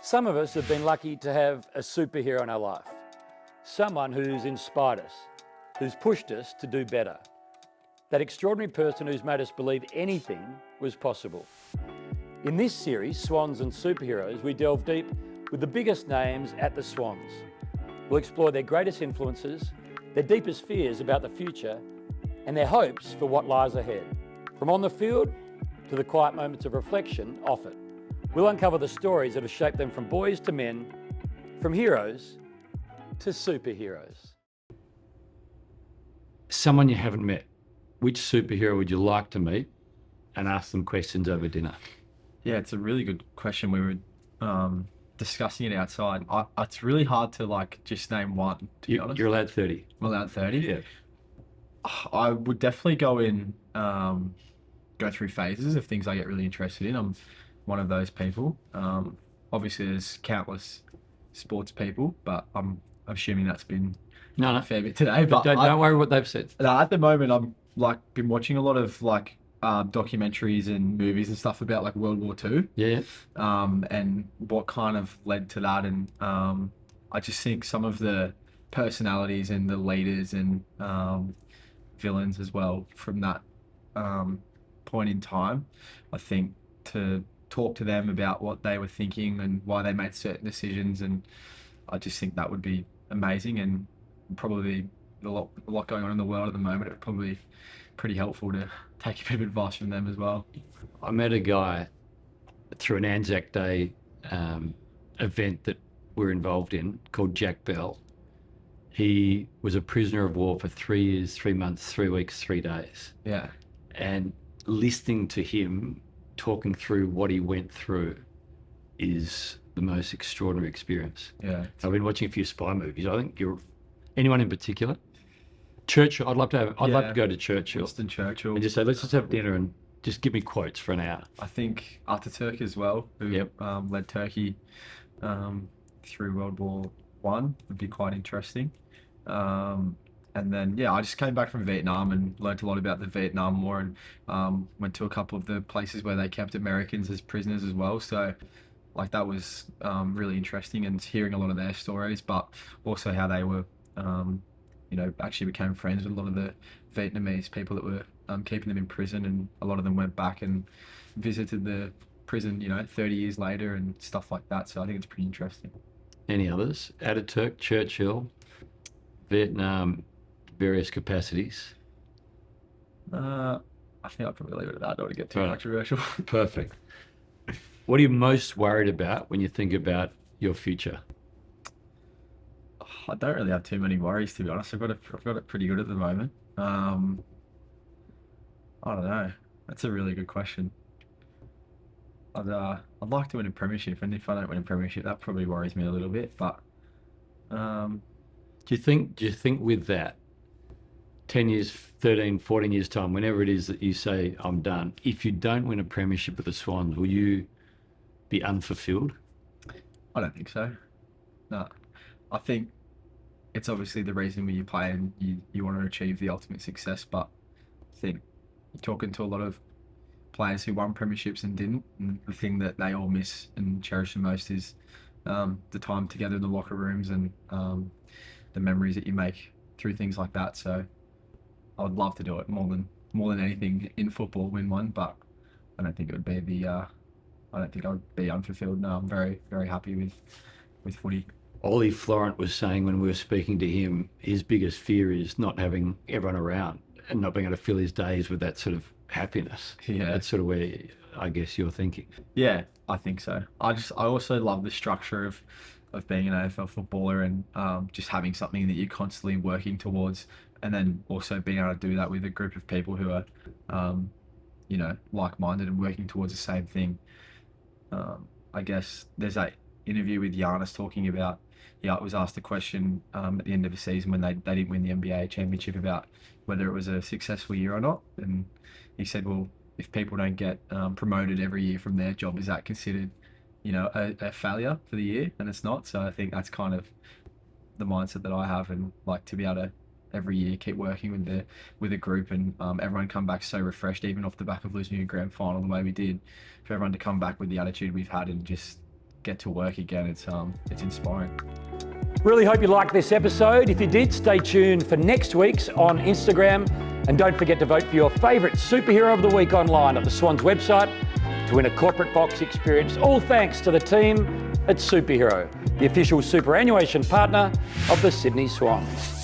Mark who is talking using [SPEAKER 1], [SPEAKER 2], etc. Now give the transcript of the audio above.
[SPEAKER 1] Some of us have been lucky to have a superhero in our life, someone who's inspired us, who's pushed us to do better. That extraordinary person who's made us believe anything was possible. In this series, Swans and Superheroes, we delve deep with the biggest names at the Swans. We'll explore their greatest influences, their deepest fears about the future, and their hopes for what lies ahead. From on the field to the quiet moments of reflection off it. We'll uncover the stories that have shaped them from boys to men, from heroes to superheroes. Someone you haven't met, which superhero would you like to meet and ask them questions over dinner?
[SPEAKER 2] Yeah, it's a really good question. We were discussing it outside. It's really hard to just name one, to be honest.
[SPEAKER 1] You're allowed 30.
[SPEAKER 2] I'm allowed 30?
[SPEAKER 1] Yeah.
[SPEAKER 2] I would definitely go through phases of things I get really interested in. I'm one of those people. Obviously, there's countless sports people, but I'm assuming that's been a fair bit today. But
[SPEAKER 1] don't worry what they've said.
[SPEAKER 2] At the moment, I'm been watching a lot of documentaries and movies and stuff about World War II.
[SPEAKER 1] Yeah.
[SPEAKER 2] And what kind of led to that, and I just think some of the personalities and the leaders and villains as well from that point in time, I think to talk to them about what they were thinking and why they made certain decisions, and I just think that would be amazing, and probably a lot going on in the world at the moment. It would probably be pretty helpful to take a bit of advice from them as well.
[SPEAKER 1] I met a guy through an Anzac Day event that we're involved in called Jack Bell. He was a prisoner of war for 3 years, 3 months, 3 weeks, 3 days.
[SPEAKER 2] Yeah.
[SPEAKER 1] And listening to him talking through what he went through is the most extraordinary experience.
[SPEAKER 2] Yeah.
[SPEAKER 1] I've been watching a few spy movies. I think anyone in particular? Churchill. I'd love to go to Churchill.
[SPEAKER 2] Winston Churchill.
[SPEAKER 1] And just say, let's just have dinner and just give me quotes for an hour.
[SPEAKER 2] I think Ataturk as well, who led Turkey through World War I, would be quite interesting. And then, I just came back from Vietnam and learned a lot about the Vietnam War, and went to a couple of the places where they kept Americans as prisoners as well. So that was really interesting, and hearing a lot of their stories, but also how they were, actually became friends with a lot of the Vietnamese people that were keeping them in prison, and a lot of them went back and visited the prison, 30 years later and stuff like that. So I think it's pretty interesting.
[SPEAKER 1] Any others? Ataturk, Churchill, Vietnam, various capacities.
[SPEAKER 2] I think I'll probably leave it at that. I don't want to get too controversial.
[SPEAKER 1] Perfect. What are you most worried about when you think about your future?
[SPEAKER 2] I don't really have too many worries, to be honest. I've got it pretty good at the moment. I don't know. That's a really good question. I'd like to win a premiership, and if I don't win a premiership, that probably worries me a little bit. But
[SPEAKER 1] do you think with that, 10 years, 13, 14 years time, whenever it is that you say, I'm done, if you don't win a premiership with the Swans, will you be unfulfilled?
[SPEAKER 2] I don't think so. No. I think it's obviously the reason when you play and you want to achieve the ultimate success, but I think you're talking to a lot of players who won premierships and didn't, and the thing that they all miss and cherish the most is the time together in the locker rooms and the memories that you make through things like that. So I would love to do it more than anything in football, win one, but I don't think it would be I don't think I would be unfulfilled. No, I'm very, very happy with footy.
[SPEAKER 1] Ollie Florents was saying when we were speaking to him, his biggest fear is not having everyone around and not being able to fill his days with that sort of happiness.
[SPEAKER 2] Yeah.
[SPEAKER 1] That's sort of where I guess you're thinking.
[SPEAKER 2] Yeah, I think so. I also love the structure of being an AFL footballer, and just having something that you're constantly working towards, and then also being able to do that with a group of people who are like-minded and working towards the same thing. I guess there's that interview with Giannis talking about, was asked a question at the end of the season when they didn't win the NBA championship about whether it was a successful year or not, and he said, well, if people don't get promoted every year from their job, is that considered a failure for the year? And it's not. So I think that's kind of the mindset that I have, and to be able to every year keep working with a group, and everyone come back so refreshed, even off the back of losing a grand final the way we did, for everyone to come back with the attitude we've had and just get to work again. It's inspiring.
[SPEAKER 1] Really hope you liked this episode. If you did, stay tuned for next week's on Instagram. And don't forget to vote for your favourite superhero of the week online at the Swans website to win a corporate box experience. All thanks to the team at Superhero, the official superannuation partner of the Sydney Swans.